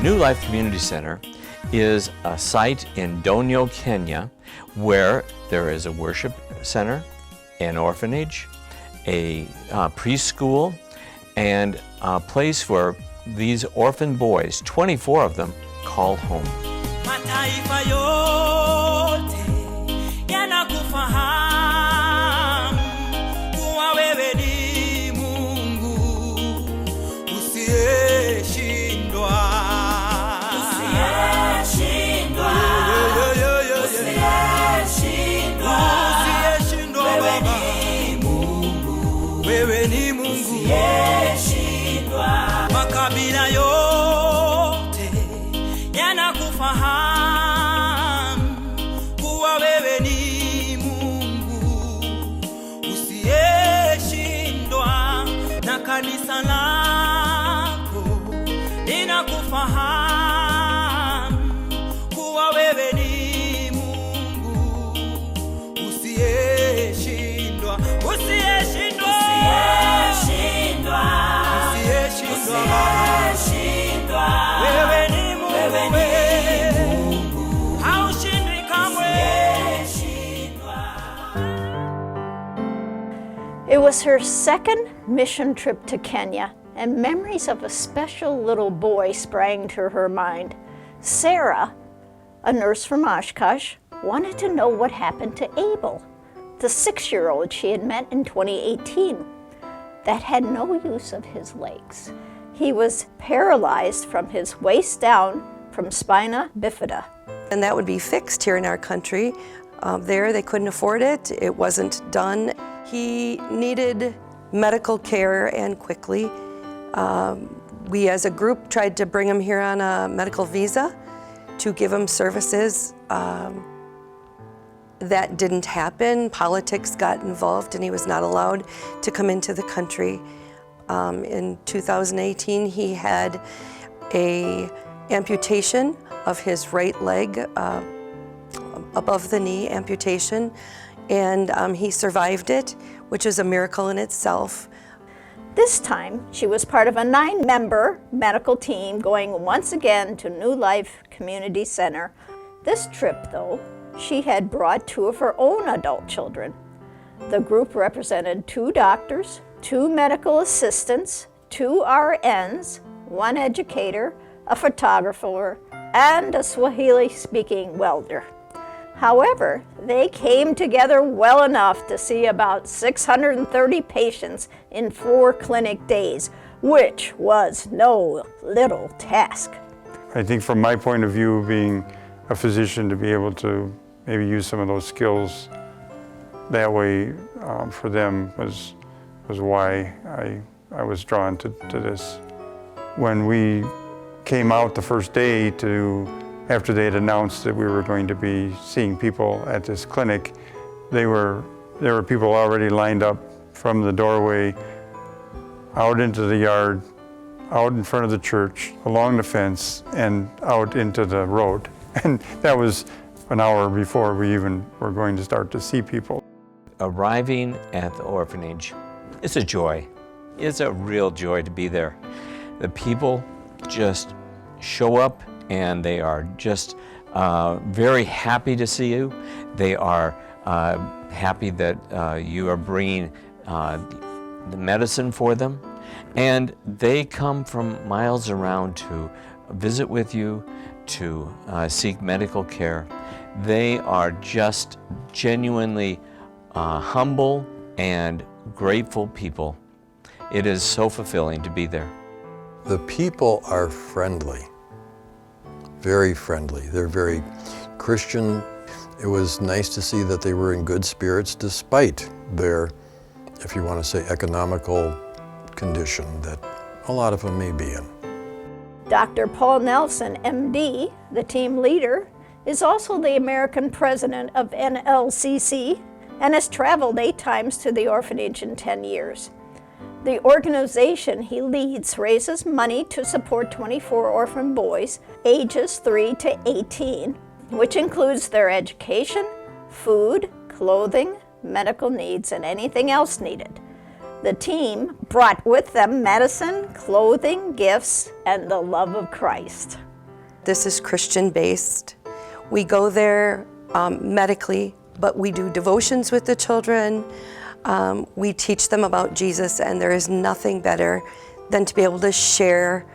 New Life Community Center is a site in Ndonyo, Kenya, where there is a worship center, an orphanage, a preschool, and a place where these orphan boys, 24 of them, call home. Mataifa yote yanakufahamu kuwa wewe ni Mungu usiyeshindwa. Usiyeshindwa. Usiyeshindwa Baba. Wewe ni Mungu usiyeshindwa. Makabila yote yanakufahamu kuwa wewe ni Mungu usiyeshindwa, na kanisa lako linakufahamu kuwa wewe ni Mungu usiyeshindwa. Usiyeshindwa. Usiyeshindwa. Wewe ni Mungu. Haushindwi kamwe. It was her second mission trip to Kenya, and memories of a special little boy sprang to her mind. Sarah, a nurse from Oshkosh, wanted to know what happened to Abel, the 6-year-old she had met in 2018 that had no use of his legs. He was paralyzed from his waist down from spina bifida. And that would be fixed here in our country. There, they couldn't afford it. It wasn't done. He needed medical care, and quickly. We as a group tried to bring him here on a medical visa to give him services. That didn't happen. Politics got involved and he was not allowed to come into the country. In 2018, he had an amputation of his right leg, above the knee amputation, and he survived it, which is a miracle in itself. This time, she was part of a 9-member medical team going once again to New Life Community Center. This trip, though, she had brought 2 of her own adult children. The group represented 2 doctors, 2 medical assistants, 2 RNs, 1 educator, a photographer, and a Swahili-speaking welder. However, they came together well enough to see about 630 patients in 4 clinic days, which was no little task. I think from my point of view, being a physician, to be able to maybe use some of those skills that way for them was why I was drawn to this. When we came out the first day after they had announced that we were going to be seeing people at this clinic, there were people already lined up from the doorway out into the yard, out in front of the church, along the fence, and out into the road. And that was an hour before we even were going to start to see people. Arriving at the orphanage is a joy. It's a real joy to be there. The people just show up and they are just very happy to see you. They are happy that you are bringing the medicine for them. And they come from miles around to visit with you, to seek medical care. They are just genuinely humble and grateful people. It is so fulfilling to be there. The people are friendly, very friendly. They're very Christian. It was nice to see that they were in good spirits despite their, if you want to say, economical condition that a lot of them may be in. Dr. Paul Nelson, MD, the team leader, is also the American president of NLCC and has traveled 8 times to the orphanage in 10 years. The organization he leads raises money to support 24 orphan boys ages 3 to 18, which includes their education, food, clothing, medical needs, and anything else needed. The team brought with them medicine, clothing, gifts, and the love of Christ. This is Christian-based. We go there medically, but we do devotions with the children. We teach them about Jesus, and there is nothing better than to be able to share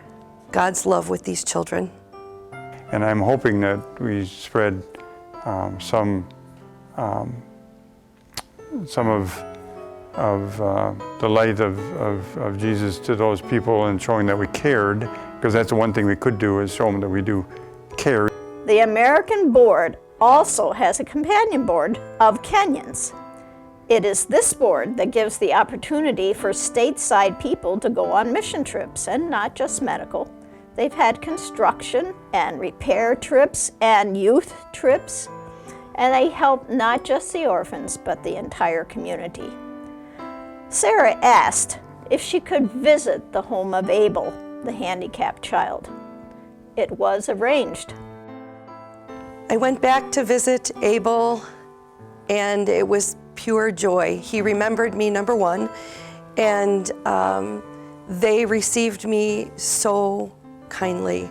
God's love with these children. And I'm hoping that we spread some of the light of Jesus to those people, and showing that we cared, because that's the one thing we could do, is show them that we do care. The American board also has a companion board of Kenyans. It is this board that gives the opportunity for stateside people to go on mission trips, and not just medical. They've had construction and repair trips and youth trips, and they help not just the orphans, but the entire community. Sarah asked if she could visit the home of Abel, the handicapped child. It was arranged. I went back to visit Abel, and it was pure joy. He remembered me, number one, and they received me so kindly.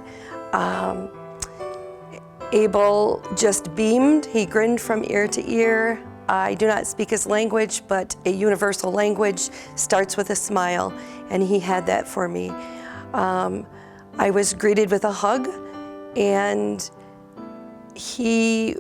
Abel just beamed. He grinned from ear to ear. I do not speak his language, but a universal language starts with a smile, and he had that for me. I was greeted with a hug, and his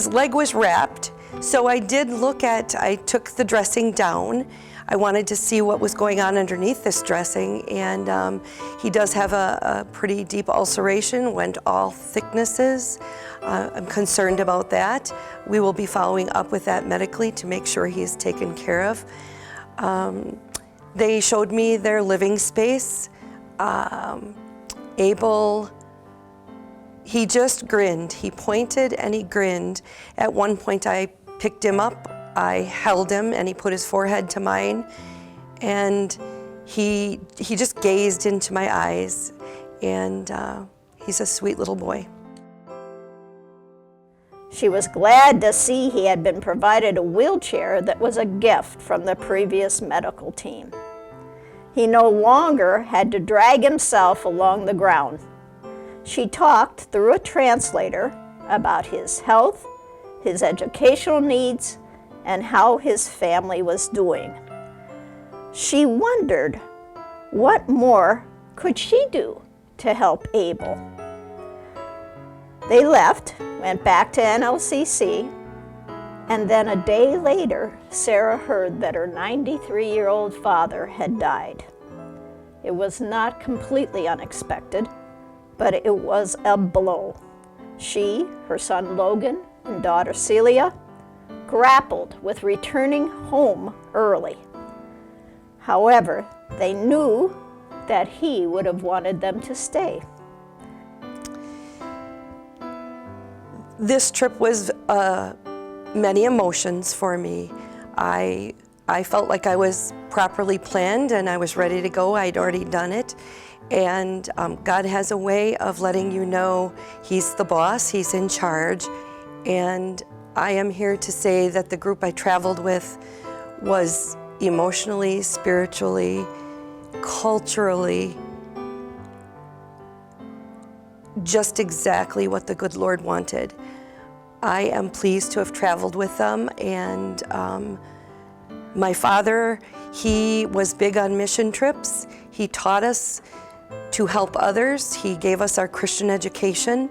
leg was wrapped, so I took the dressing down. I wanted to see what was going on underneath this dressing, and he does have a pretty deep ulceration, went all thicknesses. I'm concerned about that. We will be following up with that medically to make sure he is taken care of. They showed me their living space. Abel, he just grinned. He pointed and he grinned. At one point I picked him up, I held him, and he put his forehead to mine, and he just gazed into my eyes, and he's a sweet little boy. She was glad to see he had been provided a wheelchair that was a gift from the previous medical team. He no longer had to drag himself along the ground. She talked through a translator about his health, his educational needs, and how his family was doing. She wondered, what more could she do to help Abel? They left, went back to NLCC, and then a day later, Sarah heard that her 93-year-old father had died. It was not completely unexpected, but it was a blow. She, her son Logan, and daughter Celia grappled with returning home early. However, they knew that he would have wanted them to stay. This trip was many emotions for me. I felt like I was properly planned and I was ready to go. I'd already done it. And God has a way of letting you know He's the boss, He's in charge. And I am here to say that the group I traveled with was emotionally, spiritually, culturally, just exactly what the good Lord wanted. I am pleased to have traveled with them, and my father, he was big on mission trips. He taught us to help others. He gave us our Christian education,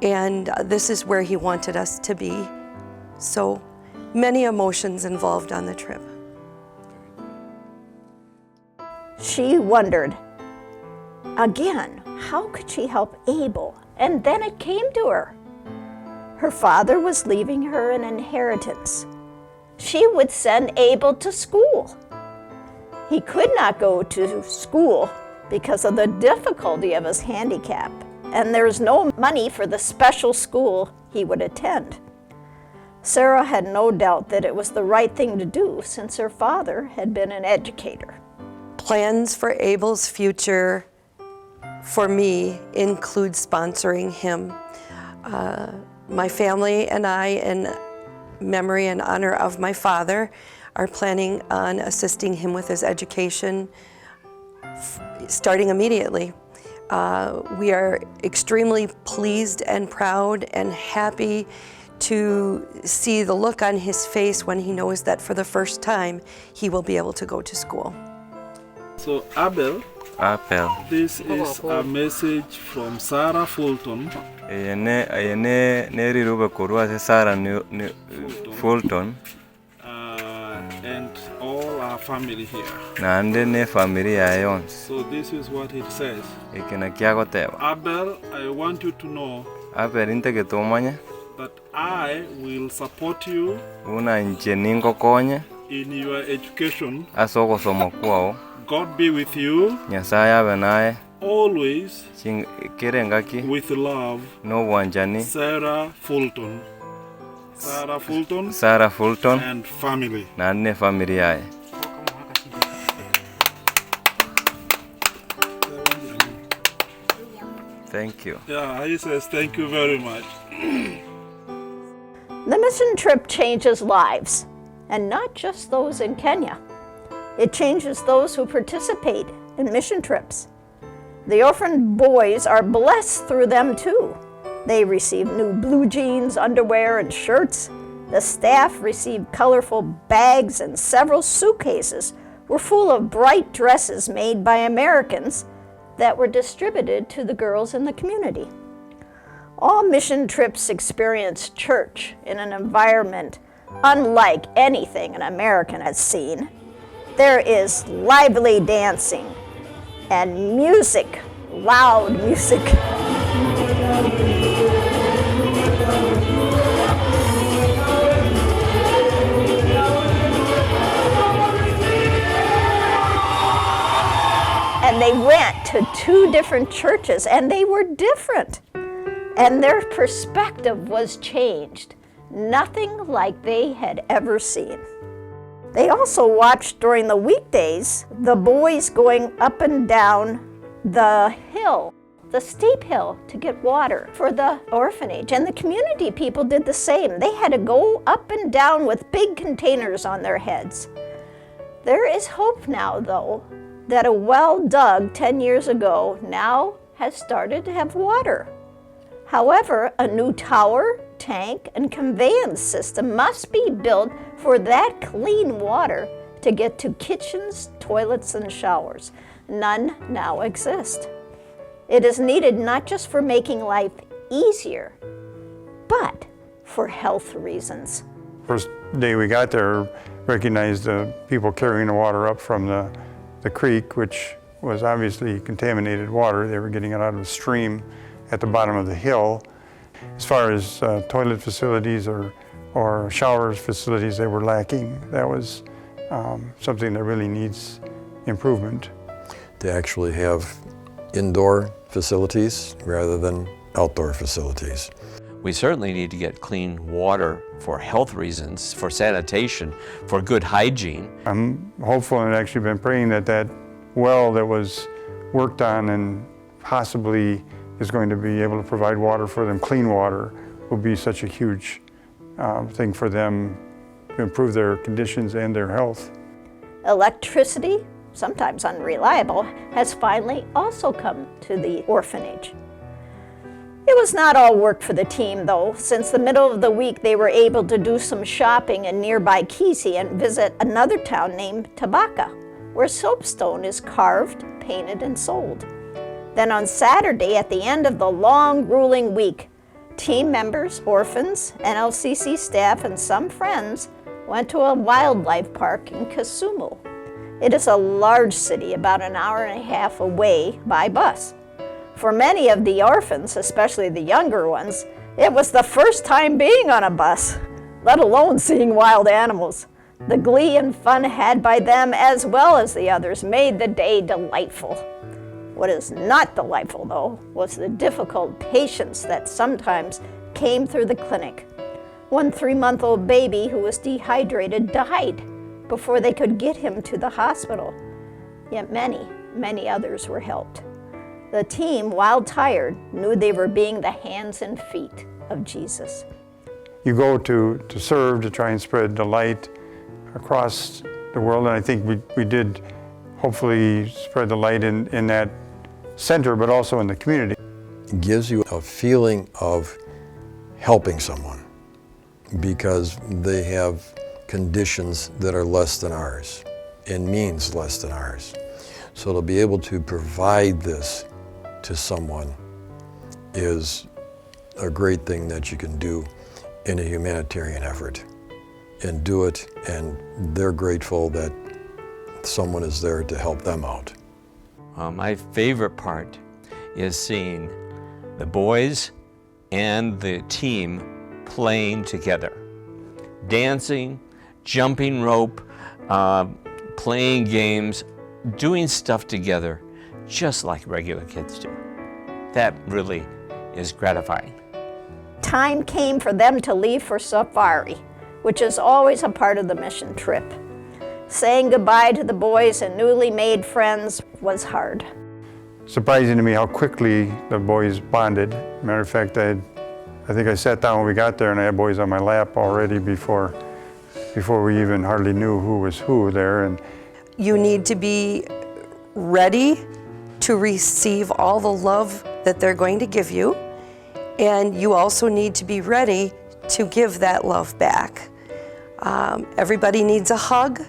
and this is where he wanted us to be. So many emotions involved on the trip. She wondered, again, how could she help Abel? And then it came to her. Her father was leaving her an inheritance. She would send Abel to school. He could not go to school because of the difficulty of his handicap, and there's no money for the special school he would attend. Sarah had no doubt that it was the right thing to do since her father had been an educator. Plans for Abel's future for me include sponsoring him. My family and I, in memory and honor of my father, are planning on assisting him with his education starting immediately. We are extremely pleased and proud and happy to see the look on his face when he knows that for the first time he will be able to go to school. So Abel, this is a message from Sarah Fulton. And all our family here. So this is what it says. Abel, I want you to know that I will support you in your education. God be with you always with love. Sarah Fulton. Sarah Fulton and family. Thank you. Yeah, he says thank you very much. The mission trip changes lives, and not just those in Kenya. It changes those who participate in mission trips. The orphaned boys are blessed through them too. They receive new blue jeans, underwear, and shirts. The staff received colorful bags, and several suitcases were full of bright dresses made by Americans that were distributed to the girls in the community. All mission trips experience church in an environment unlike anything an American has seen. There is lively dancing and music, loud music. And they went to 2 different churches, and they were different. And their perspective was changed. Nothing like they had ever seen. They also watched during the weekdays the boys going up and down the hill, the steep hill, to get water for the orphanage. And the community people did the same. They had to go up and down with big containers on their heads. There is hope now, though, that a well dug 10 years ago now has started to have water. However, a new tower, tank, and conveyance system must be built for that clean water to get to kitchens, toilets, and showers. None now exist. It is needed not just for making life easier, but for health reasons. First day we got there, recognized the people carrying the water up from the creek, which was obviously contaminated water. They were getting it out of a stream at the bottom of the hill. As far as toilet facilities or showers facilities, they were lacking. That was something that really needs improvement. They actually have indoor facilities rather than outdoor facilities. We certainly need to get clean water for health reasons, for sanitation, for good hygiene. I'm hopeful and actually been praying that that well that was worked on and possibly is going to be able to provide water for them, clean water, will be such a huge thing for them to improve their conditions and their health. Electricity, sometimes unreliable, has finally also come to the orphanage. It was not all work for the team, though. Since the middle of the week, they were able to do some shopping in nearby Kisi and visit another town named Tabaka, where soapstone is carved, painted, and sold. Then on Saturday, at the end of the long, grueling week, team members, orphans, NLCC staff, and some friends went to a wildlife park in Kisumu. It is a large city, about an hour and a half away by bus. For many of the orphans, especially the younger ones, it was the first time being on a bus, let alone seeing wild animals. The glee and fun had by them as well as the others made the day delightful. What is not delightful, though, was the difficult patients that sometimes came through the clinic. One 3-month-old baby who was dehydrated died before they could get him to the hospital. Yet many others were helped. The team, while tired, knew they were being the hands and feet of Jesus. You go to serve, to try and spread the light across the world, and I think we did hopefully spread the light in that center, but also in the community. It gives you a feeling of helping someone because they have conditions that are less than ours and means less than ours. So to be able to provide this to someone is a great thing that you can do in a humanitarian effort, and do it, and they're grateful that someone is there to help them out. My favorite part is seeing the boys and the team playing together, dancing, jumping rope, playing games, doing stuff together, just like regular kids do. That really is gratifying. Time came for them to leave for safari, which is always a part of the mission trip. Saying goodbye to the boys and newly made friends was hard. Surprising to me how quickly the boys bonded. Matter of fact, I think I sat down when we got there and I had boys on my lap already before we even hardly knew who was who there. And You need to be ready to receive all the love that they're going to give you, and you also need to be ready to give that love back. Everybody needs a hug,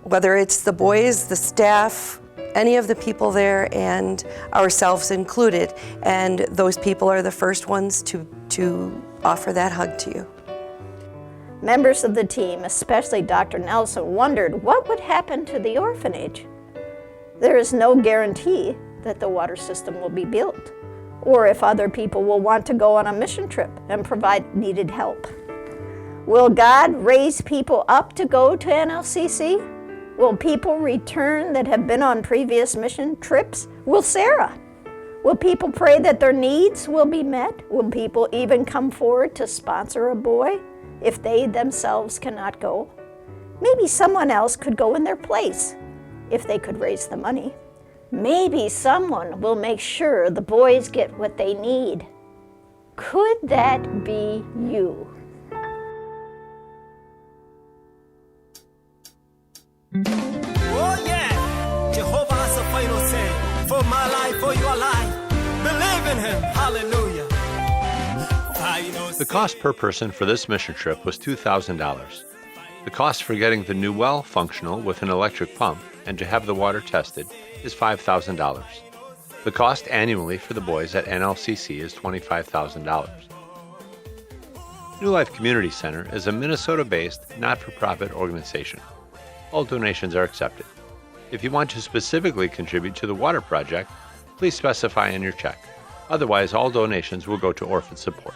whether it's the boys, the staff, any of the people there, and ourselves included. And those people are the first ones to offer that hug to you. Members of the team, especially Dr. Nelson, wondered what would happen to the orphanage. There is no guarantee that the water system will be built, or if other people will want to go on a mission trip and provide needed help. Will God raise people up to go to NLCC? Will people return that have been on previous mission trips? Will Sarah? Will people pray that their needs will be met? Will people even come forward to sponsor a boy if they themselves cannot go? Maybe someone else could go in their place if they could raise the money. Maybe someone will make sure the boys get what they need. Could that be you? Oh yeah, Jehovah has a final say for my life, for your life. Believe in him, hallelujah. The cost per person for this mission trip was $2,000. The cost for getting the new well functional with an electric pump and to have the water tested is $5,000. The cost annually for the boys at NLCC is $25,000. New Life Community Center is a Minnesota-based, not-for-profit organization. All donations are accepted. If you want to specifically contribute to the water project, please specify in your check. Otherwise, all donations will go to orphan support.